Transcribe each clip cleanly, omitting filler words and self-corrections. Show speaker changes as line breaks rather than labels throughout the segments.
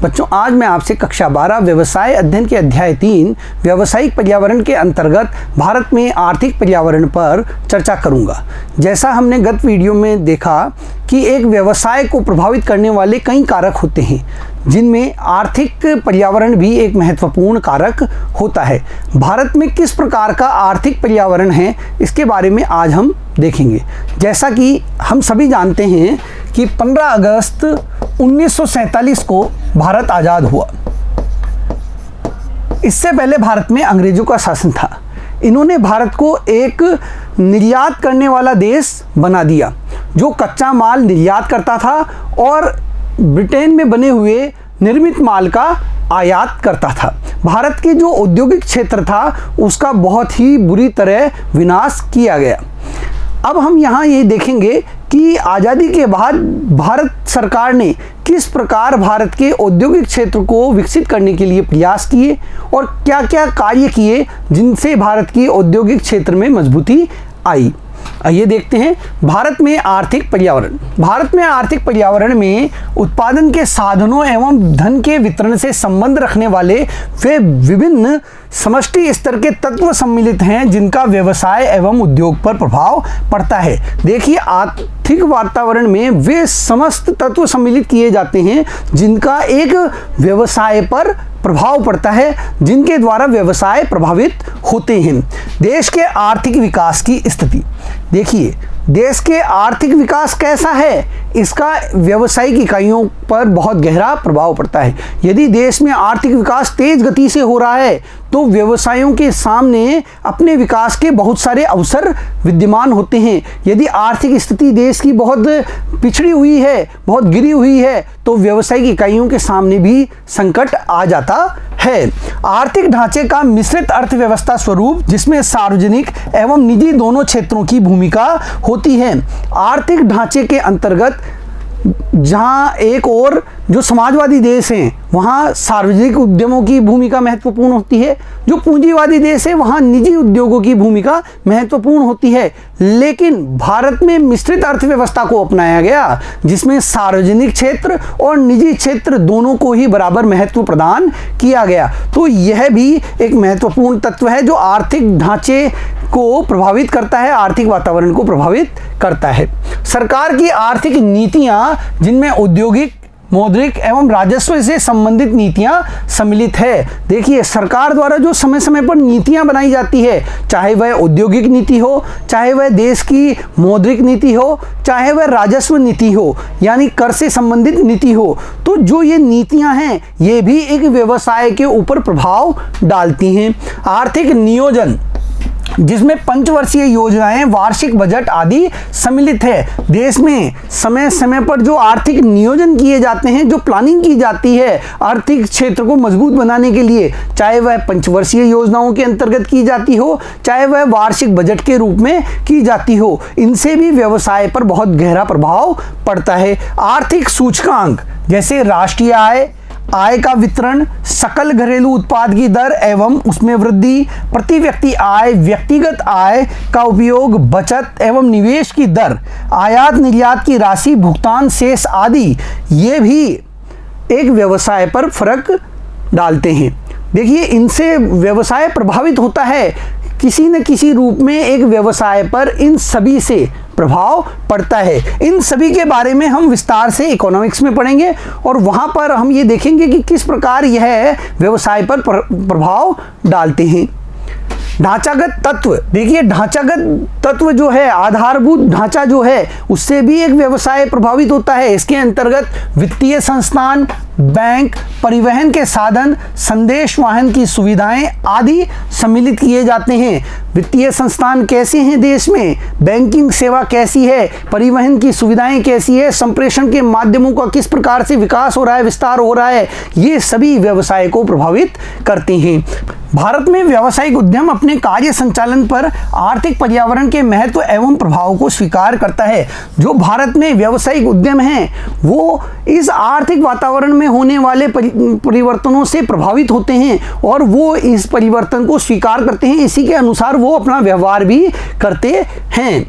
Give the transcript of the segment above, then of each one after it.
बच्चों, आज मैं आपसे कक्षा 12 व्यवसाय अध्ययन के अध्याय 3 व्यावसायिक पर्यावरण के अंतर्गत भारत में आर्थिक पर्यावरण पर चर्चा करूंगा। जैसा हमने गत वीडियो में देखा कि एक व्यवसाय को प्रभावित करने वाले कई कारक होते हैं, जिनमें आर्थिक पर्यावरण भी एक महत्वपूर्ण कारक होता है। भारत में किस प्रकार का आर्थिक पर्यावरण है, इसके बारे में आज हम देखेंगे। जैसा कि हम सभी जानते हैं कि 15 अगस्त 1947 को भारत आज़ाद हुआ। इससे पहले भारत में अंग्रेजों का शासन था। इन्होंने भारत को एक निर्यात करने वाला देश बना दिया, जो कच्चा माल निर्यात करता था और ब्रिटेन में बने हुए निर्मित माल का आयात करता था। भारत के जो औद्योगिक क्षेत्र था, उसका बहुत ही बुरी तरह विनाश किया गया। अब हम यहाँ ये देखेंगे कि आज़ादी के बाद भारत सरकार ने किस प्रकार भारत के औद्योगिक क्षेत्र को विकसित करने के लिए प्रयास किए और क्या क्या कार्य किए, जिनसे भारत की औद्योगिक क्षेत्र में मजबूती आई। आइए देखते हैं भारत में आर्थिक पर्यावरण। भारत में आर्थिक पर्यावरण में उत्पादन के साधनों एवं धन के वितरण से संबंध रखने वाले वे विभिन्न समष्टि स्तर के तत्व सम्मिलित हैं, जिनका व्यवसाय एवं उद्योग पर प्रभाव पड़ता है। देखिए, आर्थिक वातावरण में वे समस्त तत्व सम्मिलित किए जाते हैं जिनका एक व्यवसाय पर प्रभाव पड़ता है, जिनके द्वारा व्यवसाय प्रभावित होते हैं। देश के आर्थिक विकास की स्थिति देखिए, देश के आर्थिक विकास कैसा है, इसका व्यावसायिक इकाइयों पर बहुत गहरा प्रभाव पड़ता है। यदि देश में आर्थिक विकास तेज गति से हो रहा है तो व्यवसायों के सामने अपने विकास के बहुत सारे अवसर विद्यमान होते हैं। यदि आर्थिक स्थिति देश की बहुत पिछड़ी हुई है, बहुत गिरी हुई है, तो व्यावसायिक इकाइयों के सामने भी संकट आ जाता है। आर्थिक ढांचे का मिश्रित अर्थव्यवस्था स्वरूप, जिसमें सार्वजनिक एवं निजी दोनों क्षेत्रों की भूमिका होती है। आर्थिक ढांचे के अंतर्गत जहां एक और जो समाजवादी देश हैं, वहां सार्वजनिक उद्यमों की भूमिका महत्वपूर्ण होती है। जो पूंजीवादी देश है, वहां निजी उद्योगों की भूमिका महत्वपूर्ण होती है। लेकिन भारत में मिश्रित अर्थव्यवस्था को अपनाया गया, जिसमें सार्वजनिक क्षेत्र और निजी क्षेत्र दोनों को ही बराबर महत्व प्रदान किया गया। तो यह भी एक महत्वपूर्ण तत्व है जो आर्थिक ढांचे को प्रभावित करता है, आर्थिक वातावरण को प्रभावित करता है। सरकार की आर्थिक नीतियां, जिनमें औद्योगिक, मौद्रिक एवं राजस्व से संबंधित नीतियां सम्मिलित है। देखिए, सरकार द्वारा जो समय समय पर नीतियां बनाई जाती है, चाहे वह औद्योगिक नीति हो, चाहे वह देश की मौद्रिक नीति हो, चाहे वह राजस्व नीति हो, यानी कर से संबंधित नीति हो, तो जो ये नीतियां हैं, ये भी एक व्यवसाय के ऊपर प्रभाव डालती हैं। आर्थिक नियोजन, जिसमें पंचवर्षीय योजनाएं, वार्षिक बजट आदि सम्मिलित है। देश में समय समय पर जो आर्थिक नियोजन किए जाते हैं, जो प्लानिंग की जाती है आर्थिक क्षेत्र को मजबूत बनाने के लिए, चाहे वह पंचवर्षीय योजनाओं के अंतर्गत की जाती हो, चाहे वह वार्षिक बजट के रूप में की जाती हो, इनसे भी व्यवसाय पर बहुत गहरा प्रभाव पड़ता है। आर्थिक सूचकांक, जैसे राष्ट्रीय आय, आय का वितरण, सकल घरेलू उत्पाद की दर एवं उसमें वृद्धि, प्रति व्यक्ति आय, व्यक्तिगत आय का उपयोग, बचत एवं निवेश की दर, आयात निर्यात की राशि, भुगतान शेष आदि, ये भी एक व्यवसाय पर फर्क डालते हैं। देखिए, इनसे व्यवसाय प्रभावित होता है, किसी न किसी रूप में एक व्यवसाय पर इन सभी से प्रभाव पड़ता है। इन सभी के बारे में हम विस्तार से इकोनॉमिक्स में पढ़ेंगे और वहां पर हम ये देखेंगे कि किस प्रकार यह व्यवसाय पर प्रभाव डालते हैं। ढांचागत तत्व, देखिए, ढांचागत तत्व जो है, आधारभूत ढांचा जो है, उससे भी एक व्यवसाय प्रभावित होता है। इसके अंतर्गत वित्तीय संस्थान, बैंक, परिवहन के साधन, संदेश वाहन की सुविधाएं आदि सम्मिलित किए जाते हैं। वित्तीय संस्थान कैसे हैं देश में, बैंकिंग सेवा कैसी है, परिवहन की सुविधाएं कैसी है, संप्रेषण के माध्यमों का किस प्रकार से विकास हो रहा है, विस्तार हो रहा है, ये सभी व्यवसाय को प्रभावित करते हैं। भारत में व्यावसायिक उद्यम अपने कार्य संचालन पर आर्थिक पर्यावरण के महत्व एवं प्रभाव को स्वीकार करता है। जो भारत में व्यावसायिक उद्यम हैं, वो इस आर्थिक वातावरण में होने वाले परिवर्तनों से प्रभावित होते हैं और वो इस परिवर्तन को स्वीकार करते हैं। इसी के अनुसार वो अपना व्यवहार भी करते हैं।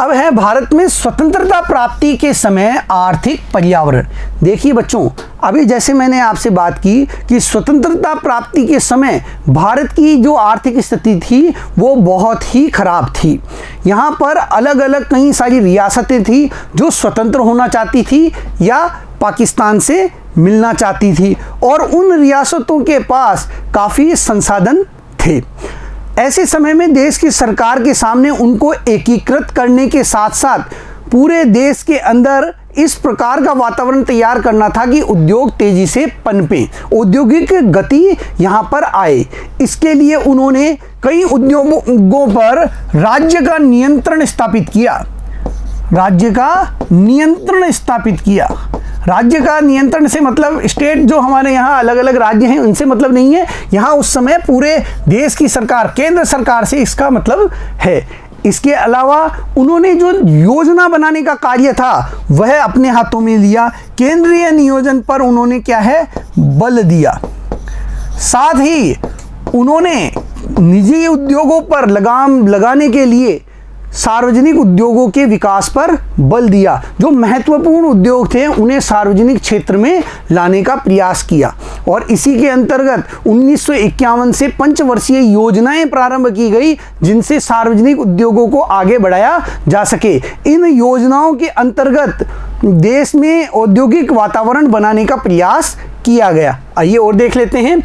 अब है भारत में स्वतंत्रता प्राप्ति के समय आर्थिक पर्यावरण। देखिए बच्चों, अभी जैसे मैंने आपसे बात की कि स्वतंत्रता प्राप्ति के समय भारत की जो आर्थिक स्थिति थी वो बहुत ही खराब थी। यहाँ पर अलग अलग कई सारी रियासतें थी जो स्वतंत्र होना चाहती थी या पाकिस्तान से मिलना चाहती थी, और उन रियासतों के पास काफ़ी संसाधन थे। ऐसे समय में देश की सरकार के सामने उनको एकीकृत करने के साथ साथ पूरे देश के अंदर इस प्रकार का वातावरण तैयार करना था कि उद्योग तेजी से पनपे, औद्योगिक गति यहाँ पर आए। इसके लिए उन्होंने कई उद्योगों पर राज्य का नियंत्रण स्थापित किया। राज्य का नियंत्रण स्थापित किया। राज्य का नियंत्रण से मतलब स्टेट, जो हमारे यहाँ अलग अलग राज्य हैं उनसे मतलब नहीं है। यहाँ उस समय पूरे देश की सरकार, केंद्र सरकार से इसका मतलब है। इसके अलावा उन्होंने जो योजना बनाने का कार्य था वह अपने हाथों में लिया। केंद्रीय नियोजन पर उन्होंने क्या है, बल दिया। साथ ही उन्होंने निजी उद्योगों पर लगाम लगाने के लिए सार्वजनिक उद्योगों के विकास पर बल दिया। जो महत्वपूर्ण उद्योग थे उन्हें सार्वजनिक क्षेत्र में लाने का प्रयास किया, और इसी के अंतर्गत 1951 से पंचवर्षीय योजनाएं प्रारंभ की गई जिनसे सार्वजनिक उद्योगों को आगे बढ़ाया जा सके। इन योजनाओं के अंतर्गत देश में औद्योगिक वातावरण बनाने का प्रयास किया गया। आइए और देख लेते हैं।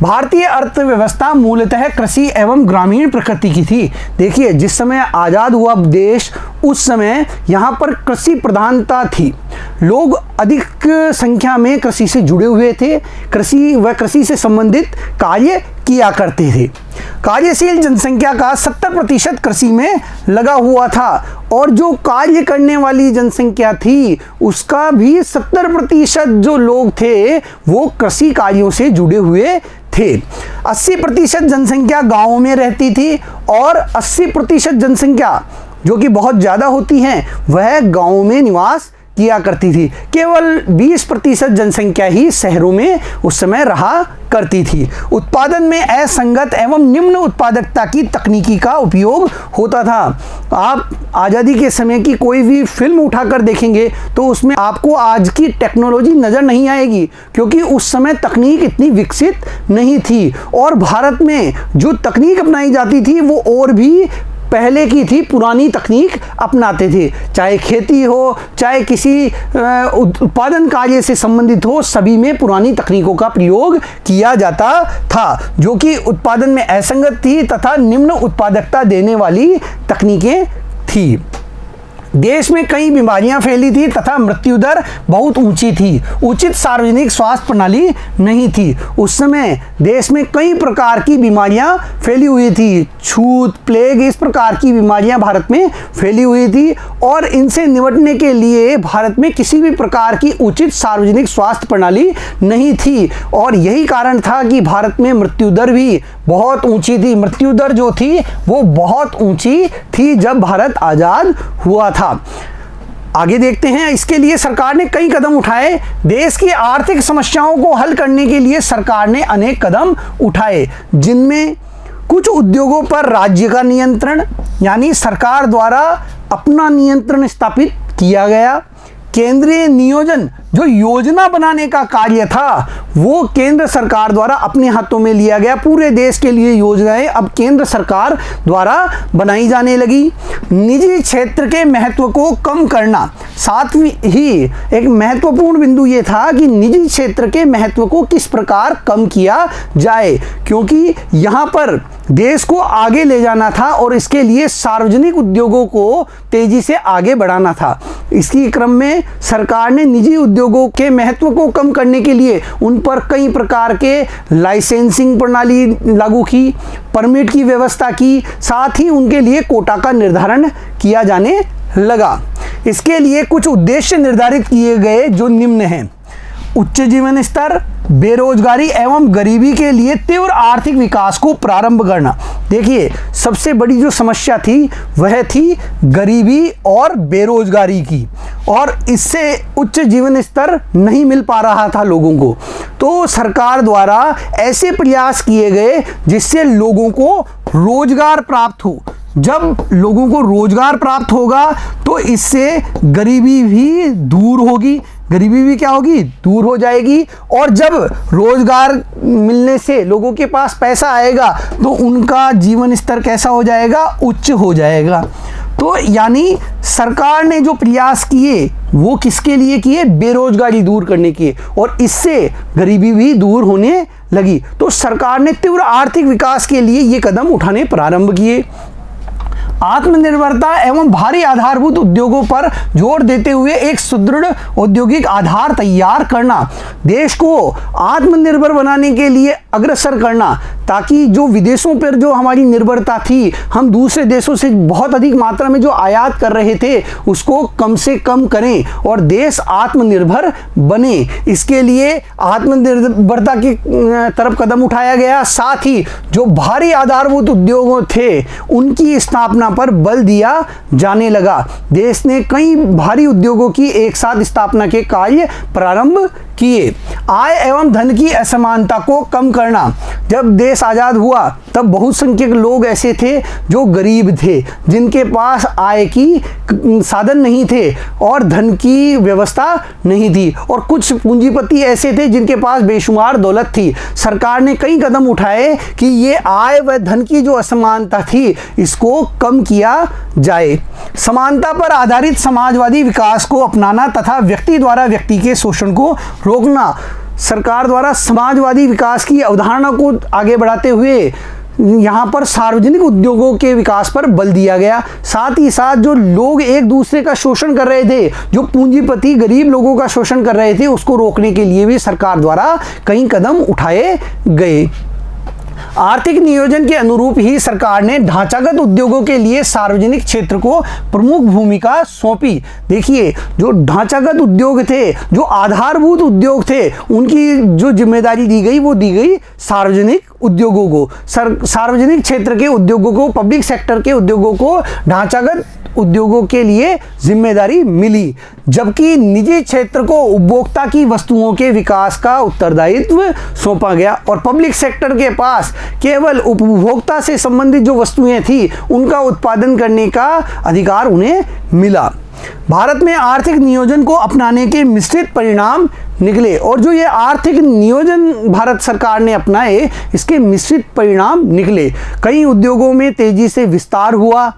भारतीय अर्थव्यवस्था मूलतः कृषि एवं ग्रामीण प्रकृति की थी। देखिए, जिस समय आज़ाद हुआ देश उस समय यहाँ पर कृषि प्रधानता थी। लोग अधिक संख्या में कृषि से जुड़े हुए थे, कृषि व कृषि से संबंधित कार्य किया करते थे। कार्यशील जनसंख्या का 70% कृषि में लगा हुआ था, और जो कार्य करने वाली जनसंख्या थी उसका भी 70% जो लोग थे वो कृषि कार्यों से जुड़े हुए थे। 80% जनसंख्या गांवों में रहती थी, और 80% जनसंख्या जो कि बहुत ज़्यादा होती है वह गांवों में निवास किया करती थी। केवल 20% जनसंख्या ही शहरों में उस समय रहा करती थी। उत्पादन में असंगत एवं निम्न उत्पादकता की तकनीकी का उपयोग होता था। आप आज़ादी के समय की कोई भी फिल्म उठाकर देखेंगे तो उसमें आपको आज की टेक्नोलॉजी नज़र नहीं आएगी, क्योंकि उस समय तकनीक इतनी विकसित नहीं थी, और भारत में जो तकनीक अपनाई जाती थी वो और भी पहले की थी, पुरानी तकनीक अपनाते थे। चाहे खेती हो, चाहे किसी उत्पादन कार्य से संबंधित हो, सभी में पुरानी तकनीकों का प्रयोग किया जाता था, जो कि उत्पादन में असंगत थी तथा निम्न उत्पादकता देने वाली तकनीकें थी। देश में कई बीमारियां फैली थी तथा मृत्यु दर बहुत ऊंची थी। उचित सार्वजनिक स्वास्थ्य प्रणाली नहीं थी। उस समय देश में कई प्रकार की बीमारियां फैली हुई थी। छूत, प्लेग, इस प्रकार की बीमारियां भारत में फैली हुई थी, और इनसे निपटने के लिए भारत में किसी भी प्रकार की उचित सार्वजनिक स्वास्थ्य प्रणाली नहीं थी, और यही कारण था कि भारत में मृत्यु दर भी बहुत ऊंची थी। मृत्यु दर जो थी वो बहुत ऊंची थी जब भारत आज़ाद हुआ था। आगे देखते हैं। इसके लिए सरकार ने कई कदम उठाए। देश की आर्थिक समस्याओं को हल करने के लिए सरकार ने अनेक कदम उठाए, जिनमें कुछ उद्योगों पर राज्य का नियंत्रण, यानी सरकार द्वारा अपना नियंत्रण स्थापित किया गया। केंद्रीय नियोजन, जो योजना बनाने का कार्य था वो केंद्र सरकार द्वारा अपने हाथों में लिया गया। पूरे देश के लिए योजनाएं अब केंद्र सरकार द्वारा बनाई जाने लगी। निजी क्षेत्र के महत्व को कम करना, साथ ही एक महत्वपूर्ण बिंदु ये था कि निजी क्षेत्र के महत्व को किस प्रकार कम किया जाए, क्योंकि यहाँ पर देश को आगे ले जाना था और इसके लिए सार्वजनिक उद्योगों को तेजी से आगे बढ़ाना था। इसी क्रम में सरकार ने निजी उद्योगों के महत्व को कम करने के लिए उन पर कई प्रकार के लाइसेंसिंग प्रणाली लागू की, परमिट की व्यवस्था की, साथ ही उनके लिए कोटा का निर्धारण किया जाने लगा। इसके लिए कुछ उद्देश्य निर्धारित किए गए जो निम्न हैं। उच्च जीवन स्तर, बेरोजगारी एवं गरीबी के लिए तीव्र आर्थिक विकास को प्रारंभ करना। देखिए, सबसे बड़ी जो समस्या थी वह थी गरीबी और बेरोजगारी की, और इससे उच्च जीवन स्तर नहीं मिल पा रहा था लोगों को। तो सरकार द्वारा ऐसे प्रयास किए गए जिससे लोगों को रोजगार प्राप्त हो। जब लोगों को रोजगार प्राप्त होगा तो इससे गरीबी भी दूर होगी, गरीबी भी क्या होगी, दूर हो जाएगी। और जब रोजगार मिलने से लोगों के पास पैसा आएगा तो उनका जीवन स्तर कैसा हो जाएगा, उच्च हो जाएगा। तो यानी सरकार ने जो प्रयास किए वो किसके लिए किए, बेरोजगारी दूर करने के, और इससे गरीबी भी दूर होने लगी। तो सरकार ने तीव्र आर्थिक विकास के लिए ये कदम उठाने प्रारंभ किए। आत्मनिर्भरता एवं भारी आधारभूत उद्योगों पर जोर देते हुए एक सुदृढ़ औद्योगिक आधार तैयार करना, देश को आत्मनिर्भर बनाने के लिए अग्रसर करना, ताकि जो विदेशों पर जो हमारी निर्भरता थी, हम दूसरे देशों से बहुत अधिक मात्रा में जो आयात कर रहे थे उसको कम से कम करें और देश आत्मनिर्भर बने। इसके लिए आत्मनिर्भरता की तरफ कदम उठाया गया। साथ ही जो भारी आधारभूत उद्योग थे उनकी स्थापना पर बल दिया जाने लगा। देश ने कई भारी उद्योगों की एक साथ स्थापना के कार्य प्रारंभ किए। आय एवं धन की असमानता को कम करना, जब देश आज़ाद हुआ तब बहुसंख्यक लोग ऐसे थे जो गरीब थे, जिनके पास आय की साधन नहीं थे और धन की व्यवस्था नहीं थी, और कुछ पूंजीपति ऐसे थे जिनके पास बेशुमार दौलत थी। सरकार ने कई कदम उठाए कि ये आय व धन की जो असमानता थी इसको कम किया जाए। समानता पर आधारित समाजवादी विकास को अपनाना तथा व्यक्ति द्वारा व्यक्ति के शोषण को रोकना, सरकार द्वारा समाजवादी विकास की अवधारणा को आगे बढ़ाते हुए यहाँ पर सार्वजनिक उद्योगों के विकास पर बल दिया गया। साथ ही साथ जो लोग एक दूसरे का शोषण कर रहे थे, जो पूंजीपति गरीब लोगों का शोषण कर रहे थे, उसको रोकने के लिए भी सरकार द्वारा कई कदम उठाए गए। आर्थिक नियोजन के अनुरूप ही सरकार ने ढांचागत उद्योगों के लिए सार्वजनिक क्षेत्र को प्रमुख भूमिका सौंपी। देखिए, जो ढांचागत उद्योग थे, जो आधारभूत उद्योग थे, उनकी जो जिम्मेदारी दी गई वो दी गई सार्वजनिक उद्योगों को। सार्वजनिक क्षेत्र के उद्योगों को, पब्लिक सेक्टर के उद्योगों को ढांचागत उद्योगों के लिए जिम्मेदारी मिली, जबकि निजी क्षेत्र को उपभोक्ता की वस्तुओं के विकास का उत्तरदायित्व सौंपा गया और पब्लिक सेक्टर के पास केवल उपभोक्ता से संबंधित जो वस्तुएं थी उनका उत्पादन करने का अधिकार उन्हें मिला। भारत में आर्थिक नियोजन को अपनाने के मिश्रित परिणाम निकले, और जो ये आर्थिक नियोजन भारत सरकार ने अपनाए इसके मिश्रित परिणाम निकले। कई उद्योगों में तेजी से विस्तार हुआ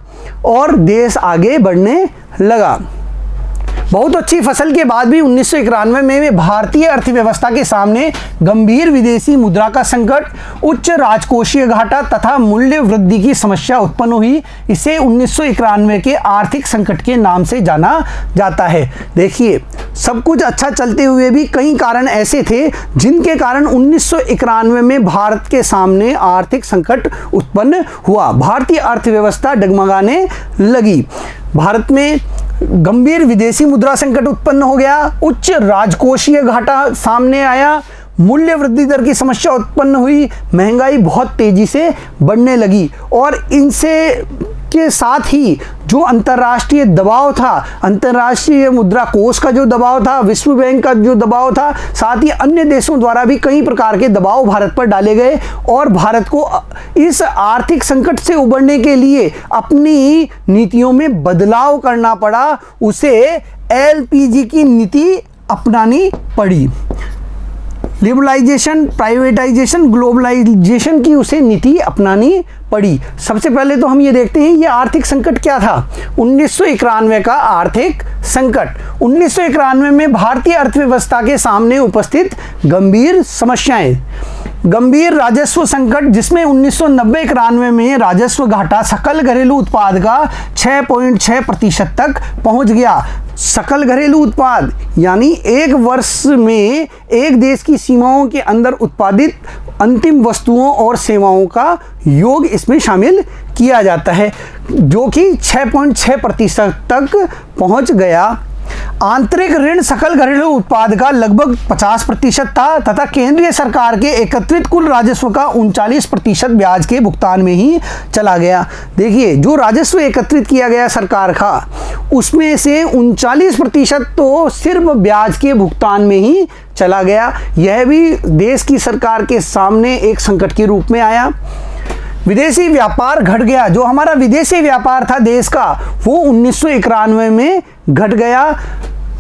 और देश आगे बढ़ने लगा। बहुत अच्छी फसल के बाद भी 1991 में भारतीय अर्थव्यवस्था के सामने गंभीर विदेशी मुद्रा का संकट, उच्च राजकोषीय घाटा तथा मूल्य वृद्धि की समस्या उत्पन्न हुई। इसे 1991 के आर्थिक संकट के नाम से जाना जाता है। देखिए, सब कुछ अच्छा चलते हुए भी कई कारण ऐसे थे जिनके कारण 1991 में भारत के सामने आर्थिक संकट उत्पन्न हुआ। भारतीय अर्थव्यवस्था डगमगाने लगी। भारत में गंभीर विदेशी मुद्रा संकट उत्पन्न हो गया, उच्च राजकोषीय घाटा सामने आया, मूल्य वृद्धि दर की समस्या उत्पन्न हुई, महंगाई बहुत तेजी से बढ़ने लगी, और इनसे के साथ ही जो अंतर्राष्ट्रीय दबाव था, अंतर्राष्ट्रीय मुद्रा कोष का जो दबाव था, विश्व बैंक का जो दबाव था, साथ ही अन्य देशों द्वारा भी कई प्रकार के दबाव भारत पर डाले गए, और भारत को इस आर्थिक संकट से उबरने के लिए अपनी नीतियों में बदलाव करना पड़ा। उसे एलपीजी की नीति अपनानी पड़ी। लिबरलाइजेशन, प्राइवेटाइजेशन, ग्लोबलाइजेशन की उसे नीति अपनानी पड़ी। सबसे पहले तो हम ये देखते हैं ये आर्थिक संकट क्या था। 1991 का आर्थिक संकट। 1991 में भारतीय अर्थव्यवस्था के सामने उपस्थित गंभीर समस्याएं। गंभीर राजस्व संकट, जिसमें 1990-91 में राजस्व घाटा सकल घरेलू उत्पाद का 6.6% तक पहुंच गया। सकल घरेलू उत्पाद यानी एक वर्ष में एक देश की सीमाओं के अंदर उत्पादित अंतिम वस्तुओं और सेवाओं का योग इसमें शामिल किया जाता है, जो कि 6.6% तक पहुंच गया। आंतरिक ऋण सकल घरेलू उत्पाद का लगभग 50% था तथा केंद्रीय सरकार के एकत्रित कुल राजस्व का 39% ब्याज के भुगतान में ही चला गया। देखिए, जो राजस्व एकत्रित किया गया सरकार का, उसमें से 39% तो सिर्फ ब्याज के भुगतान में ही चला गया। यह भी देश की सरकार के सामने एक संकट के रूप में आया। विदेशी व्यापार घट गया। जो हमारा विदेशी व्यापार था देश का वो 1991 में घट गया।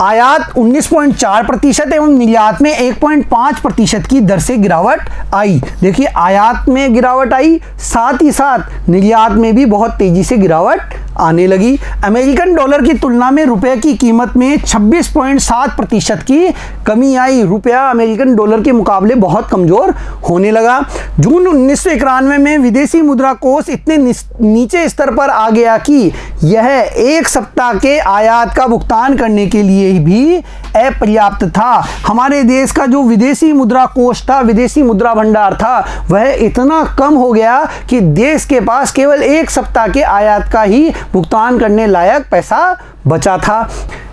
आयात 19.4% एवं निर्यात में 1.5% की दर से गिरावट आई। देखिए आयात में गिरावट आई, साथ ही साथ निर्यात में भी बहुत तेजी से गिरावट आने लगी। अमेरिकन डॉलर की तुलना में रुपए की कीमत में 26.7% की कमी आई। रुपया अमेरिकन डॉलर के मुकाबले बहुत कमजोर होने लगा। जून 1991 में विदेशी मुद्रा कोष इतने नीचे स्तर पर आ गया कि यह एक सप्ताह के आयात का भुगतान करने के लिए भी अपर्याप्त था। हमारे देश का जो विदेशी मुद्रा कोष था, विदेशी मुद्रा भंडार था, वह इतना कम हो गया कि देश के पास केवल एक सप्ताह के आयात का ही भुगतान करने लायक पैसा बचा था।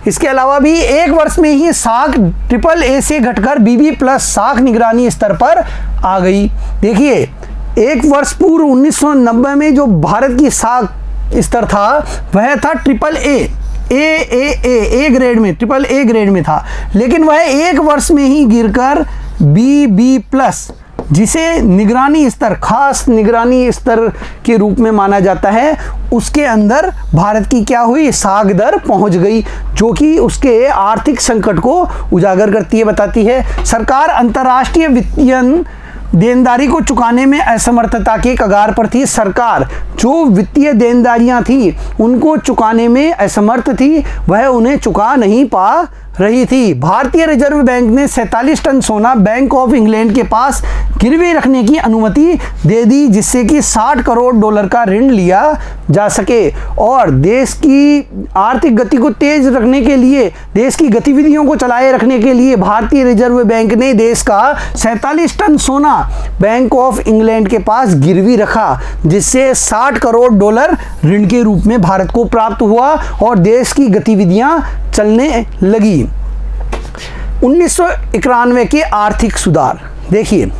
इसके अलावा भी एक वर्ष में ही साख AAA से घटकर BB+ साख निगरानी स्तर पर आ गई। देखिए एक वर्ष पूर्व 1990 में जो भारत की साख स्तर था वह था A ग्रेड में, AAA ग्रेड में था, लेकिन वह एक वर्ष में ही गिरकर BB+, जिसे निगरानी स्तर, खास निगरानी स्तर के रूप में माना जाता है, उसके अंदर भारत की क्या हुई, साख दर पहुंच गई, जो कि उसके आर्थिक संकट को उजागर करती है, बताती है। सरकार अंतर्राष्ट्रीय वित्तीय देनदारी को चुकाने में असमर्थता के कगार पर थी। सरकार जो वित्तीय देनदारियां थी उनको चुकाने में असमर्थ थी, वह उन्हें चुका नहीं पा रही थी। भारतीय रिजर्व बैंक ने 47 टन सोना बैंक ऑफ इंग्लैंड के पास गिरवी रखने की अनुमति दे दी, जिससे कि $60 करोड़ का ऋण लिया जा सके। और देश की आर्थिक गति को तेज रखने के लिए, देश की गतिविधियों को चलाए रखने के लिए भारतीय रिजर्व बैंक ने देश का 47 टन सोना बैंक ऑफ इंग्लैंड के पास गिरवी रखा, जिससे $60 करोड़ ऋण के रूप में भारत को प्राप्त हुआ और देश की गतिविधियां चलने लगी। 1991 के आर्थिक सुधार, देखिए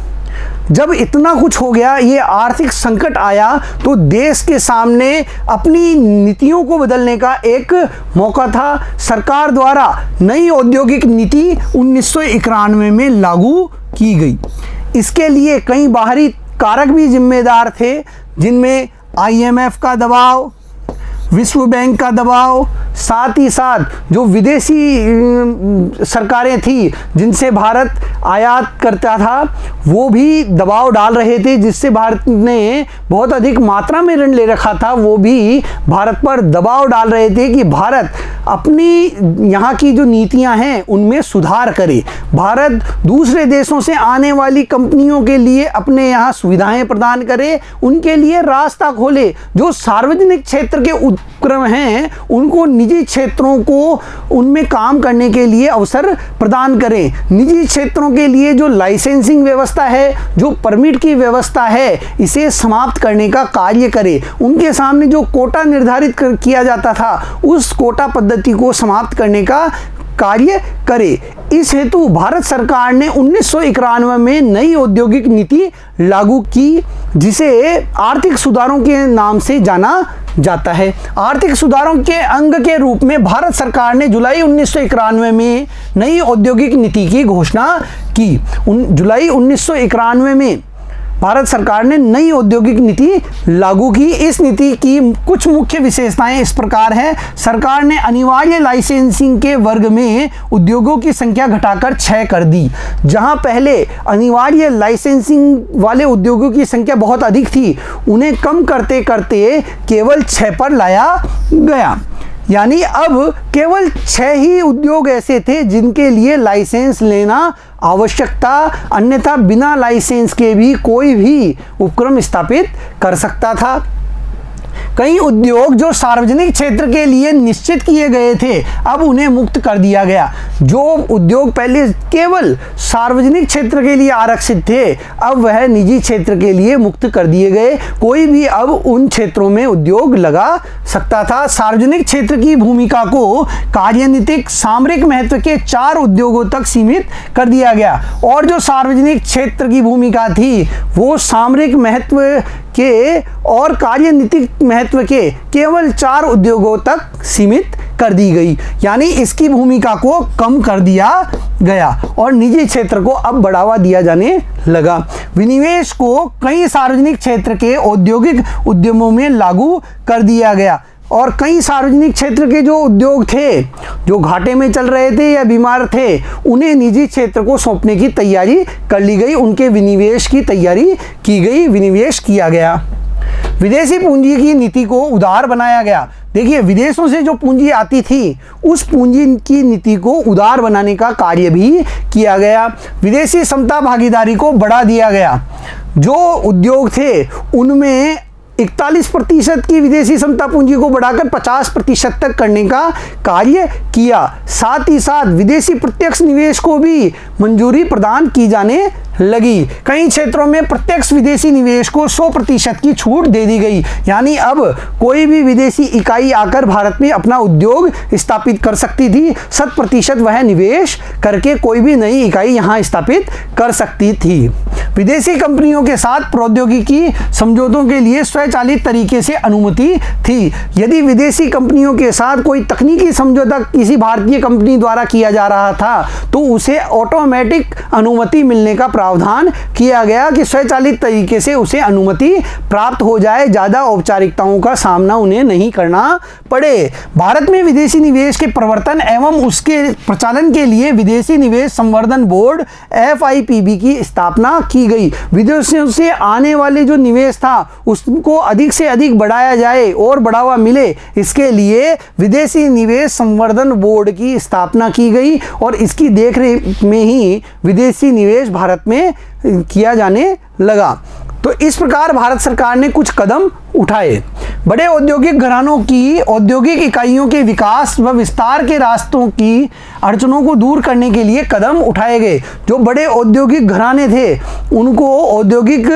जब इतना कुछ हो गया, ये आर्थिक संकट आया, तो देश के सामने अपनी नीतियों को बदलने का एक मौका था। सरकार द्वारा नई औद्योगिक नीति 1991 में लागू की गई। इसके लिए कई बाहरी कारक भी जिम्मेदार थे, जिनमें IMF का दबाव, विश्व बैंक का दबाव, साथ ही साथ जो विदेशी सरकारें थी जिनसे भारत आयात करता था, वो भी दबाव डाल रहे थे, जिससे भारत ने बहुत अधिक मात्रा में ऋण ले रखा था, वो भी भारत पर दबाव डाल रहे थे कि भारत अपनी यहाँ की जो नीतियाँ हैं उनमें सुधार करे। भारत दूसरे देशों से आने वाली कंपनियों के लिए अपने यहाँ सुविधाएं प्रदान करे, उनके लिए रास्ता खोले। जो सार्वजनिक क्षेत्र के उपक्रम हैं उनको निजी क्षेत्रों को उनमें काम करने के लिए अवसर प्रदान करें। निजी क्षेत्रों के लिए जो लाइसेंसिंग व्यवस्था है, जो परमिट की व्यवस्था है, इसे समाप्त करने का कार्य करें। उनके सामने जो कोटा निर्धारित किया जाता था, उस कोटा पद्धति को समाप्त करने का कार्य करे। इस हेतु भारत सरकार ने 1991 में नई औद्योगिक नीति लागू की, जिसे आर्थिक सुधारों के नाम से जाना जाता है। आर्थिक सुधारों के अंग के रूप में भारत सरकार ने जुलाई 1991 में नई औद्योगिक नीति की घोषणा की। जुलाई 1991 में भारत सरकार ने नई औद्योगिक नीति लागू की। इस नीति की कुछ मुख्य विशेषताएं इस प्रकार हैं। सरकार ने अनिवार्य लाइसेंसिंग के वर्ग में उद्योगों की संख्या घटाकर 6 कर दी। जहां पहले अनिवार्य लाइसेंसिंग वाले उद्योगों की संख्या बहुत अधिक थी, उन्हें कम करते करते केवल 6 पर लाया गया। यानी अब केवल 6 ही उद्योग ऐसे थे जिनके लिए लाइसेंस लेना आवश्यक था, अन्यथा बिना लाइसेंस के भी कोई भी उपक्रम स्थापित कर सकता था। कई उद्योग जो सार्वजनिक क्षेत्र के लिए निश्चित किए गए थे, अब उन्हें मुक्त कर दिया गया। जो उद्योग पहले केवल सार्वजनिक क्षेत्र के लिए आरक्षित थे, अब वह निजी क्षेत्र के लिए मुक्त कर दिए गए। कोई भी अब उन क्षेत्रों में उद्योग लगा सकता था। सार्वजनिक क्षेत्र की भूमिका को कार्यनीतिक सामरिक महत्व के 4 उद्योगों तक सीमित कर दिया गया, और जो सार्वजनिक क्षेत्र की भूमिका थी वो सामरिक महत्व के और कार्यनीतिक महत्व के केवल 4 उद्योगों तक सीमित कर दी गई, यानी इसकी भूमिका को कम कर दिया गया और निजी क्षेत्र को अब बढ़ावा दिया जाने लगा। विनिवेश को कई सार्वजनिक क्षेत्र के औद्योगिक उद्यमों में लागू कर दिया गया और कई सार्वजनिक क्षेत्र के जो उद्योग थे जो घाटे में चल रहे थे या बीमार थे, उन्हें निजी क्षेत्र को सौंपने की तैयारी कर ली गई, उनके विनिवेश की तैयारी की गई, विनिवेश किया गया। विदेशी पूंजी की नीति को उदार बनाया गया। देखिए, विदेशों से जो पूंजी आती थी उस पूंजी की नीति को उदार बनाने का कार्य भी किया गया। विदेशी समता भागीदारी को बढ़ा दिया गया। जो उद्योग थे उनमें 41% की विदेशी समता पूंजी को बढ़ाकर 50% तक करने का कार्य किया। साथ ही साथ विदेशी प्रत्यक्ष निवेश को भी मंजूरी प्रदान की जाने लगी। कई क्षेत्रों में प्रत्यक्ष विदेशी निवेश को 100% की छूट दे दी गई, यानी अब कोई भी विदेशी इकाई आकर भारत में अपना उद्योग स्थापित कर सकती थी। 100% वह निवेश करके कोई भी नई इकाई यहाँ स्थापित कर सकती थी। विदेशी कंपनियों के साथ प्रौद्योगिकी समझौतों के लिए स्वचालित तरीके से अनुमति थी। यदि विदेशी कंपनियों के साथ कोई तकनीकी समझौता किसी भारतीय कंपनी द्वारा किया जा रहा था तो उसे ऑटोमेटिक अनुमति मिलने का प्रावधान किया गया कि स्वचालित तरीके से उसे अनुमति प्राप्त हो जाए, ज़्यादा औपचारिकताओं का सामना उन्हें नहीं करना पड़े। भारत में विदेशी निवेश के प्रवर्तन एवं उसके प्रचालन के लिए विदेशी निवेश संवर्धन बोर्ड FIPB की स्थापना की गई। विदेशों से आने वाले जो निवेश था उसको अधिक से अधिक बढ़ाया जाए और बढ़ावा मिले, इसके लिए विदेशी निवेश संवर्धन बोर्ड की स्थापना की गई और इसकी देखरेख में ही विदेशी निवेश भारत में किया जाने लगा। तो इस प्रकार भारत सरकार ने कुछ कदम उठाए। बड़े औद्योगिक घरानों की औद्योगिक इकाइयों के विकास व विस्तार के रास्तों की अड़चनों को दूर करने के लिए कदम उठाए गए। जो बड़े औद्योगिक घराने थे उनको औद्योगिक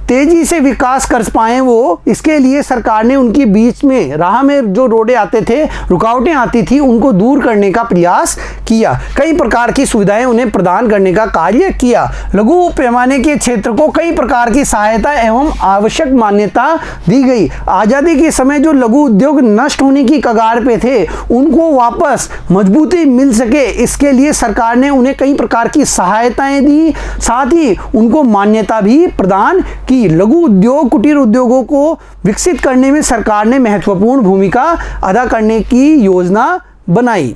तेजी से विकास कर पाएँ वो, इसके लिए सरकार ने उनकी बीच में राह में जो रोड़े आते थे, रुकावटें आती थी, उनको दूर करने का प्रयास किया। कई प्रकार की सुविधाएं उन्हें प्रदान करने का कार्य किया। लघु पैमाने के क्षेत्र को कई प्रकार की सहायता एवं आवश्यक मान्यता दी गई। आज़ादी के समय जो लघु उद्योग नष्ट होने की कगार पे थे उनको वापस मजबूती मिल सके, इसके लिए सरकार ने उन्हें कई प्रकार की सहायताएं दी, साथ ही उनको मान्यता भी प्रदान की। लघु उद्योग कुटीर उद्योगों को विकसित करने में सरकार ने महत्वपूर्ण भूमिका अदा करने की योजना बनाई।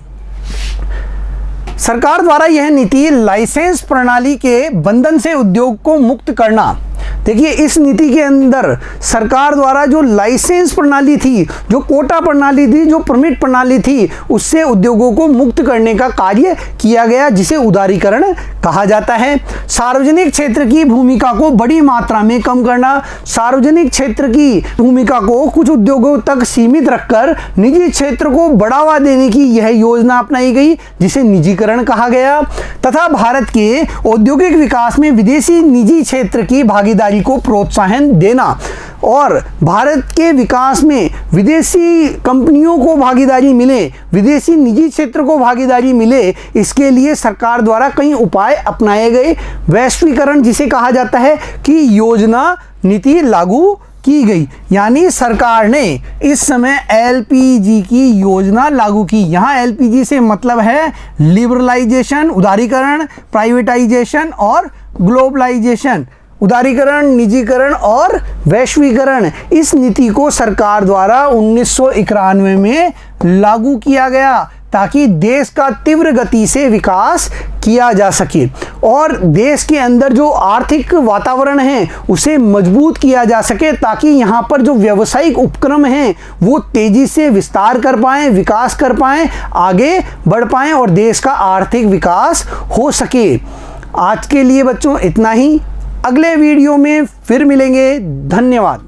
सरकार द्वारा यह नीति लाइसेंस प्रणाली के बंधन से उद्योग को मुक्त करना। देखिए, इस नीति के अंदर सरकार द्वारा जो लाइसेंस प्रणाली थी, जो कोटा प्रणाली थी, जो परमिट प्रणाली थी, उससे उद्योगों को मुक्त करने का कार्य किया गया, जिसे उदारीकरण कहा जाता है। सार्वजनिक क्षेत्र की भूमिका को बड़ी मात्रा में कम करना। सार्वजनिक क्षेत्र की भूमिका को कुछ उद्योगों तक सीमित रखकर निजी क्षेत्र को बढ़ावा देने की यह योजना अपनाई गई, जिसे निजीकरण कहा गया। तथा भारत के औद्योगिक विकास में विदेशी निजी क्षेत्र की भागीदारी को प्रोत्साहन देना और भारत के विकास में विदेशी कंपनियों को भागीदारी मिले, विदेशी निजी क्षेत्र को भागीदारी मिले, इसके लिए सरकार द्वारा कई उपाय अपनाए गए। वैश्वीकरण जिसे कहा जाता है कि योजना नीति लागू की गई, यानी सरकार ने इस समय LPG की योजना लागू की। यहाँ LPG से मतलब है लिबरलाइजेशन, उदारीकरण, प्राइवेटाइजेशन और ग्लोबलाइजेशन। उदारीकरण, निजीकरण और वैश्वीकरण, इस नीति को सरकार द्वारा 1991 में लागू किया गया ताकि देश का तीव्र गति से विकास किया जा सके और देश के अंदर जो आर्थिक वातावरण है उसे मजबूत किया जा सके, ताकि यहाँ पर जो व्यावसायिक उपक्रम हैं वो तेजी से विस्तार कर पाएँ, विकास कर पाएँ, आगे बढ़ पाएँ और देश का आर्थिक विकास हो सके। आज के लिए बच्चों इतना ही। अगले वीडियो में फिर मिलेंगे। धन्यवाद।